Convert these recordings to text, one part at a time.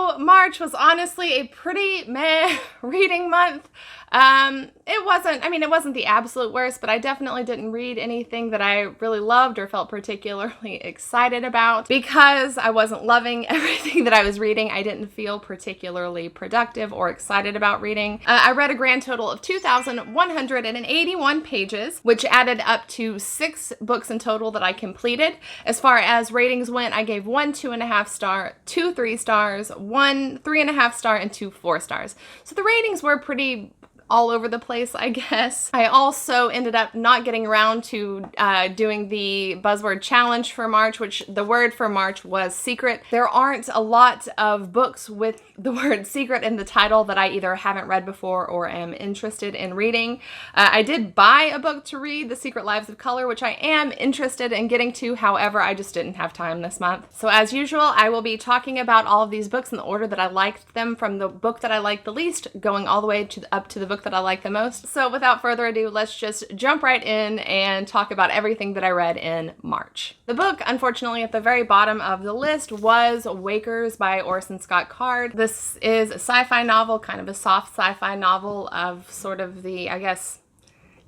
So March was honestly a pretty meh reading month. It wasn't the absolute worst, but I definitely didn't read anything that I really loved or felt particularly excited about. Because I wasn't loving everything that I was reading, I didn't feel particularly productive or excited about reading. I read a grand total of 2,181 pages, which added up to 6 books in total that I completed. As far as ratings went, I gave 1 2.5 star, 2 3 stars, 1 3.5 star, and 2 4 stars. So the ratings were pretty all over the place, I guess. I also ended up not getting around to doing the buzzword challenge for March, which the word for March was secret. There aren't a lot of books with the word secret in the title that I either haven't read before or am interested in reading. I did buy a book to read, The Secret Lives of Color, which I am interested in getting to. However, I just didn't have time this month. So as usual, I will be talking about all of these books in the order that I liked them, from the book that I liked the least, going all the way up to the book that I like the most. So without further ado, let's just jump right in and talk about everything that I read in March. The book, unfortunately, at the very bottom of the list was Wakers by Orson Scott Card. This is a sci-fi novel, kind of a soft sci-fi novel of sort of the, I guess,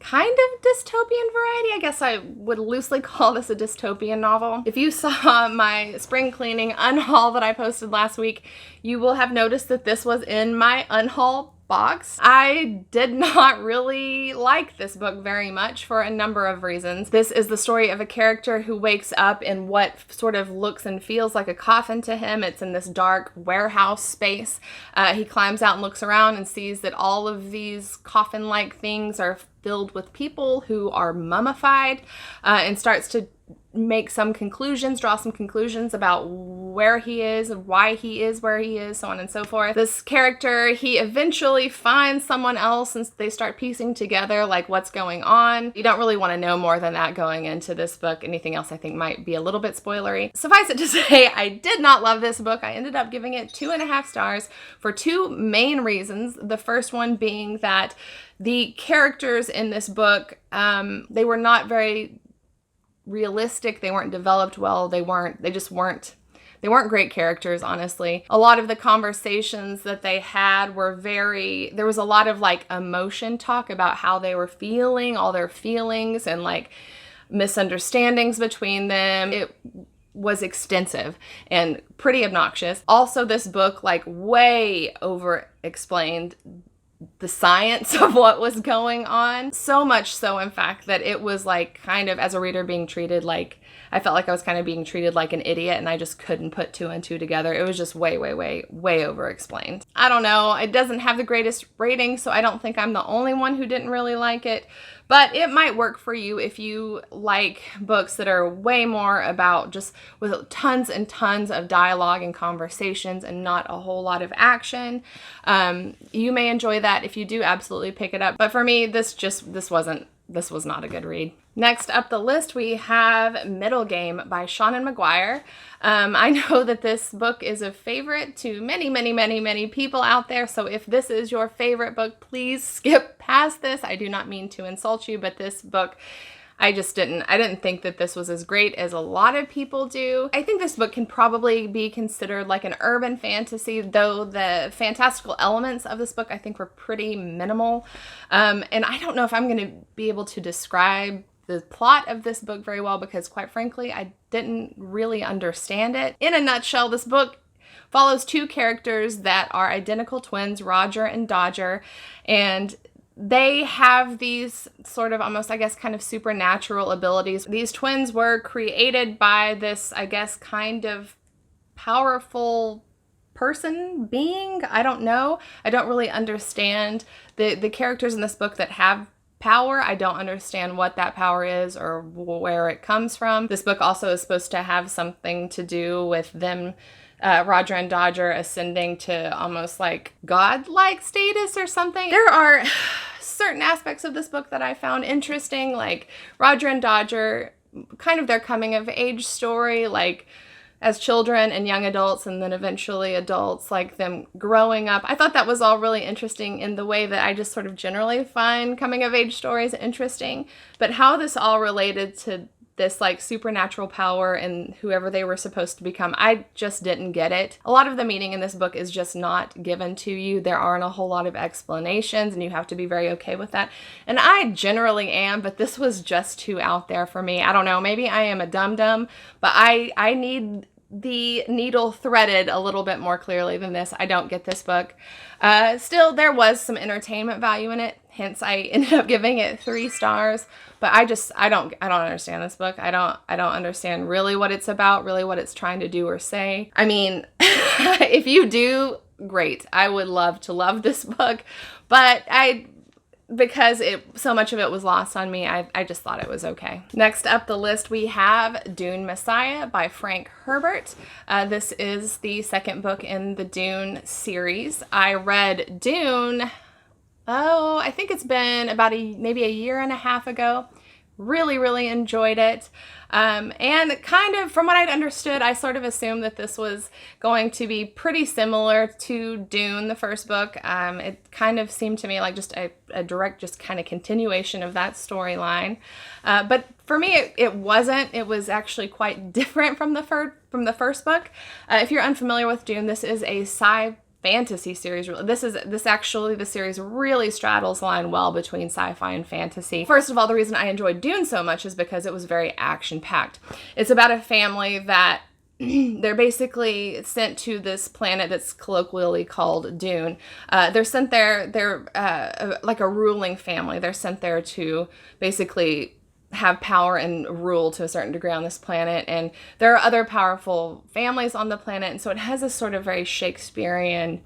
kind of dystopian variety. I guess I would loosely call this a dystopian novel. If you saw my spring cleaning unhaul that I posted last week, you will have noticed that this was in my unhaul box. I did not really like this book very much for a number of reasons. This is the story of a character who wakes up in what sort of looks and feels like a coffin to him. It's in this dark warehouse space. He climbs out and looks around and sees that all of these coffin-like things are filled with people who are mummified, and starts to make some conclusions, draw some conclusions about where he is and why he is where he is, so on and so forth. This character, he eventually finds someone else and they start piecing together like what's going on. You don't really want to know more than that going into this book. Anything else I think might be a little bit spoilery. Suffice it to say, I did not love this book. I ended up giving it 2.5 stars for 2 main reasons. The first one being that the characters in this book, they were not very realistic. They weren't developed well. They weren't great characters, honestly. A lot of the conversations that they had were there was a lot of like emotion talk about how they were feeling, all their feelings, and like misunderstandings between them. It was extensive and pretty obnoxious. Also, this book like way over explained the science of what was going on. So much so, in fact, that it was like kind of, as a reader, being treated like, I felt like I was kind of being treated like an idiot, and I just couldn't put 2 and 2 together. It was just way over explained. I don't know. It doesn't have the greatest rating, so I don't think I'm the only one who didn't really like it. But it might work for you if you like books that are way more about just with tons and tons of dialogue and conversations and not a whole lot of action. You may enjoy that. If you do, absolutely pick it up. But for me, this was not a good read. Next up the list, we have Middlegame by Seanan McGuire. I know that this book is a favorite to many people out there, so if this is your favorite book, please skip past this. I do not mean to insult you, but this book, I didn't think that this was as great as a lot of people do. I think this book can probably be considered like an urban fantasy, though the fantastical elements of this book I think were pretty minimal. And I don't know if I'm going to be able to describe the plot of this book very well because, quite frankly, I didn't really understand it. In a nutshell, this book follows 2 characters that are identical twins, Roger and Dodger, and they have these sort of almost, I guess, kind of supernatural abilities. These twins were created by this, I guess, kind of powerful being. I don't know. I don't really understand the characters in this book that have power. I don't understand what that power is or where it comes from. This book also is supposed to have something to do with them, Roger and Dodger, ascending to almost like godlike status or something. There are certain aspects of this book that I found interesting, like Roger and Dodger, kind of their coming of age story, like as children and young adults and then eventually adults, like them growing up. I thought that was all really interesting in the way that I just sort of generally find coming of age stories interesting, but how this all related to this like supernatural power and whoever they were supposed to become. I just didn't get it. A lot of the meaning in this book is just not given to you. There aren't a whole lot of explanations, and you have to be very okay with that. And I generally am, but this was just too out there for me. I don't know, maybe I am a dum-dum, but I need the needle threaded a little bit more clearly than this. I don't get this book. Still, there was some entertainment value in it, hence I ended up giving it 3 stars. But I don't understand this book. I don't understand really what it's about, really what it's trying to do or say. I mean, if you do, great. I would love to love this book, but because so much of it was lost on me, I just thought it was okay. Next up the list, we have Dune Messiah by Frank Herbert. This is the second book in the Dune series. I read Dune, I think it's been about maybe a year and a half ago. Really, really enjoyed it. And kind of, from what I'd understood, I sort of assumed that this was going to be pretty similar to Dune, the first book. It kind of seemed to me like just a direct, just kind of continuation of that storyline. But for me, it wasn't. It was actually quite different from the first book. If you're unfamiliar with Dune, this is a fantasy series. The series really straddles the line well between sci-fi and fantasy. First of all, the reason I enjoyed Dune so much is because it was very action-packed. It's about a family that they're basically sent to this planet that's colloquially called Dune. They're sent there, they're like a ruling family. They're sent there to basically have power and rule to a certain degree on this planet, and there are other powerful families on the planet, and so it has this sort of very Shakespearean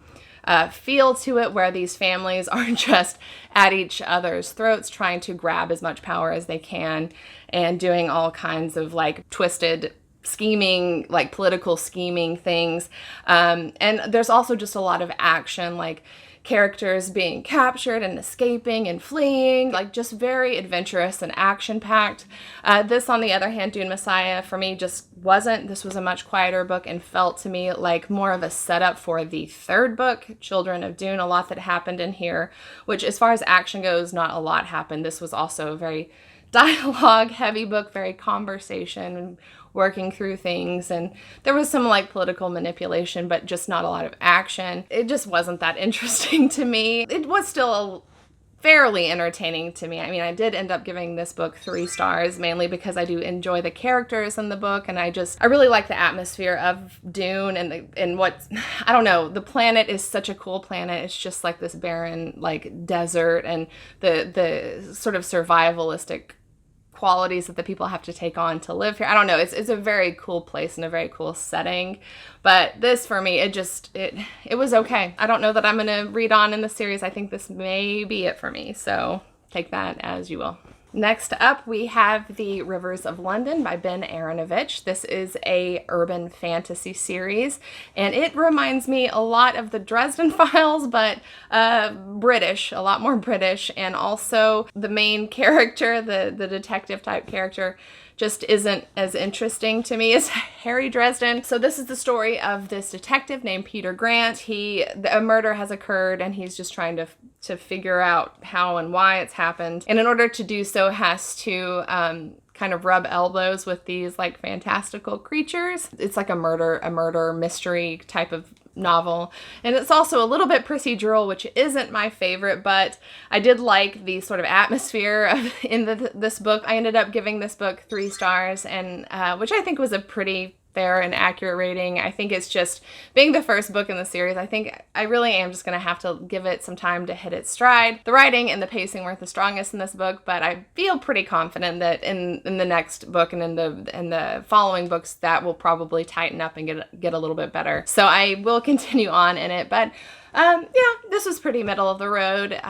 feel to it, where these families are just at each other's throats trying to grab as much power as they can and doing all kinds of like twisted scheming, like political scheming things. And there's also just a lot of action, like characters being captured and escaping and fleeing, like just very adventurous and action-packed. This, on the other hand, Dune Messiah, for me just wasn't. This was a much quieter book and felt to me like more of a setup for the third book, Children of Dune. A lot that happened in here, which as far as action goes, not a lot happened. This was also a very dialogue-heavy book, very conversation and working through things, and there was some like political manipulation, but just not a lot of action. It just wasn't that interesting to me. It was still fairly entertaining to me. I mean, I did end up giving this book 3 stars, mainly because I do enjoy the characters in the book, and I really like the atmosphere of Dune and what, I don't know, the planet is such a cool planet. It's just like this barren like desert, and the sort of survivalistic qualities that the people have to take on to live here. I don't know. It's a very cool place and a very cool setting. But this, for me, it was okay. I don't know that I'm going to read on in the series. I think this may be it for me. So take that as you will. Next up, we have The Rivers of London by Ben Aaronovitch. This is a urban fantasy series, and it reminds me a lot of the Dresden Files, but British, a lot more British, and also the main character, the detective type character, just isn't as interesting to me as Harry Dresden. So this is the story of this detective named Peter Grant. A murder has occurred, and he's just trying to figure out how and why it's happened. And in order to do so, has to kind of rub elbows with these like fantastical creatures. It's like a murder mystery type of novel, and it's also a little bit procedural, which isn't my favorite, but I did like the sort of atmosphere in this book. I ended up giving this book 3 stars, and which I think was a pretty fair and accurate rating. I think it's just, being the first book in the series, I think I really am just going to have to give it some time to hit its stride. The writing and the pacing weren't the strongest in this book, but I feel pretty confident that in the next book and in the following books, that will probably tighten up and get a little bit better. So I will continue on in it, but this was pretty middle of the road.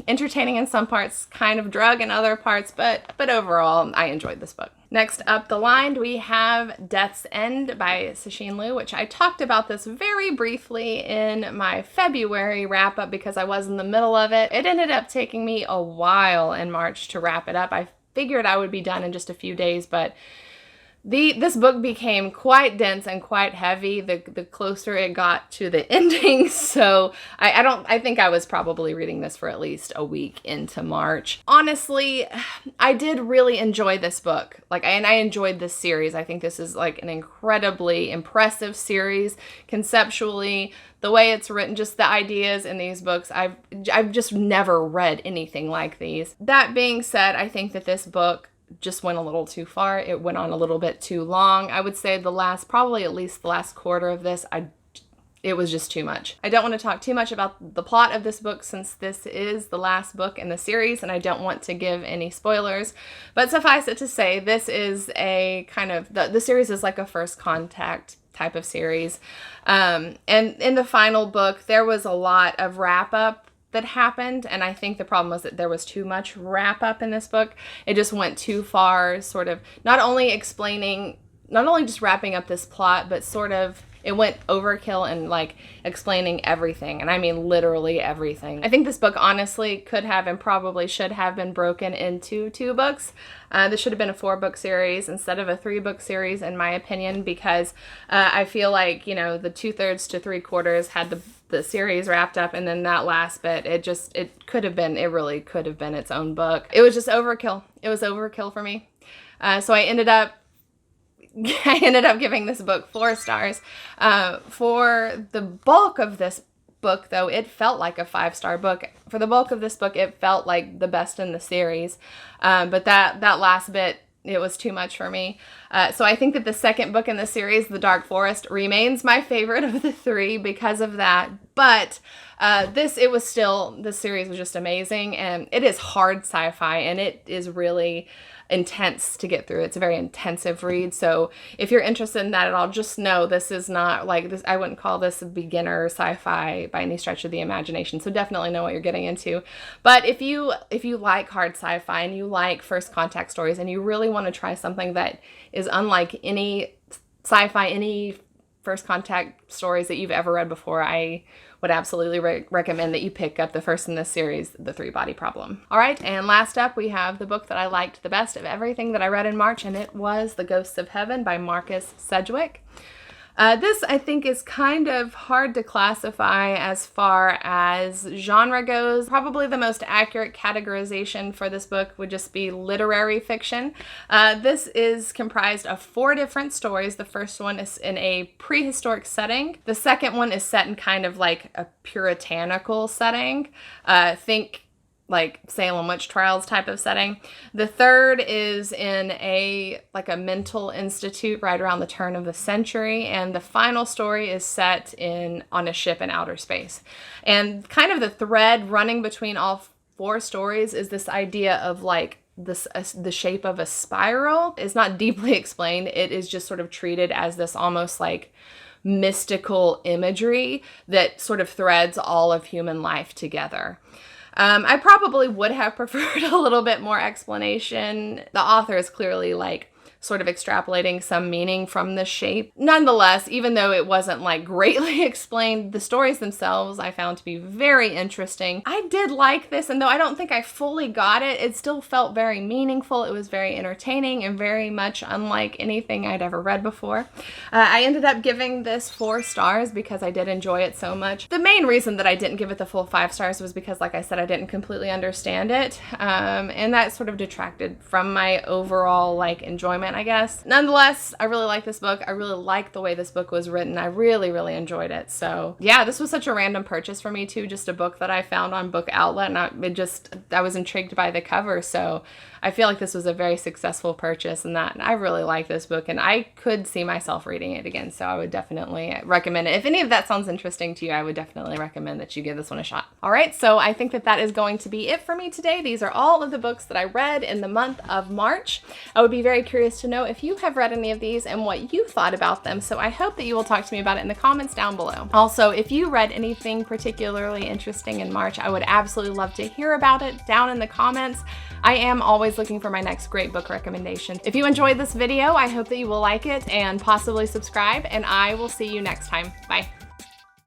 Entertaining in some parts, kind of drug in other parts, but overall, I enjoyed this book. Next up the line, we have Death's End by Cixin Liu, which I talked about this very briefly in my February wrap-up because I was in the middle of it. It ended up taking me a while in March to wrap it up. I figured I would be done in just a few days, but This book became quite dense and quite heavy the closer it got to the ending. So I think I was probably reading this for at least a week into March. Honestly, I did really enjoy this book. And I enjoyed this series. I think this is like an incredibly impressive series conceptually. The way it's written, just the ideas in these books, I've just never read anything like these. That being said, I think that this book just went a little too far. It went on a little bit too long. I would say probably at least the last quarter of this, it was just too much. I don't want to talk too much about the plot of this book since this is the last book in the series and I don't want to give any spoilers, but suffice it to say, this is a kind of, the series is like a first contact type of series. And in the final book, there was a lot of wrap-up that happened, and I think the problem was that there was too much wrap-up in this book. It just went too far, sort of, not only just wrapping up this plot, but sort of, it went overkill and like explaining everything, and I mean literally everything. I think this book honestly could have and probably should have been broken into 2 books. This should have been a 4-book series instead of a 3-book series, in my opinion, because I feel like, the 2/3 to 3/4 had the series wrapped up, and then that last bit, it really could have been its own book. It was just overkill. It was overkill for me. So I ended up giving this book 4 stars. For the bulk of this book, though, it felt like a 5-star book. For the bulk of this book, it felt like the best in the series. But that last bit, it was too much for me. So I think that the second book in the series, The Dark Forest, remains my favorite of the 3 because of that. But this series was just amazing, and it is hard sci-fi, and it is really intense to get through. It's a very intensive read. So if you're interested in that at all, just know this is not like this. I wouldn't call this a beginner sci-fi by any stretch of the imagination. So definitely know what you're getting into. But if you like hard sci-fi and you like first contact stories and you really want to try something that is unlike any sci-fi, any first contact stories that you've ever read before, I would absolutely recommend that you pick up the first in this series, The 3-Body Problem. All right, and last up, we have the book that I liked the best of everything that I read in March, and it was The Ghosts of Heaven by Marcus Sedgwick. This, I think, is kind of hard to classify as far as genre goes. Probably the most accurate categorization for this book would just be literary fiction. This is comprised of 4 different stories. The first one is in a prehistoric setting. The second one is set in kind of like a puritanical setting. Think like Salem witch trials type of setting. The third is in a mental institute right around the turn of the century, and the final story is set on a ship in outer space. And kind of the thread running between all 4 stories is this idea of the shape of a spiral. It's not deeply explained. It is just sort of treated as this almost like mystical imagery that sort of threads all of human life together. I probably would have preferred a little bit more explanation. The author is clearly sort of extrapolating some meaning from the shape. Nonetheless, even though it wasn't greatly explained, the stories themselves I found to be very interesting. I did like this, and though I don't think I fully got it, it still felt very meaningful. It was very entertaining and very much unlike anything I'd ever read before. I ended up giving this 4 stars because I did enjoy it so much. The main reason that I didn't give it the full 5 stars was because, like I said, I didn't completely understand it, and that sort of detracted from my overall enjoyment, I guess. Nonetheless, I really like this book. I really like the way this book was written. I really, really enjoyed it. So yeah, this was such a random purchase for me too. Just a book that I found on Book Outlet, and I was intrigued by the cover. So I feel like this was a very successful purchase, and I really like this book, and I could see myself reading it again. So I would definitely recommend it. If any of that sounds interesting to you, I would definitely recommend that you give this one a shot. All right, so I think that is going to be it for me today. These are all of the books that I read in the month of March. I would be very curious to know if you have read any of these and what you thought about them. So I hope that you will talk to me about it in the comments down below. Also, if you read anything particularly interesting in March, I would absolutely love to hear about it down in the comments. I am always looking for my next great book recommendation. If you enjoyed this video, I hope that you will like it and possibly subscribe, and I will see you next time. Bye.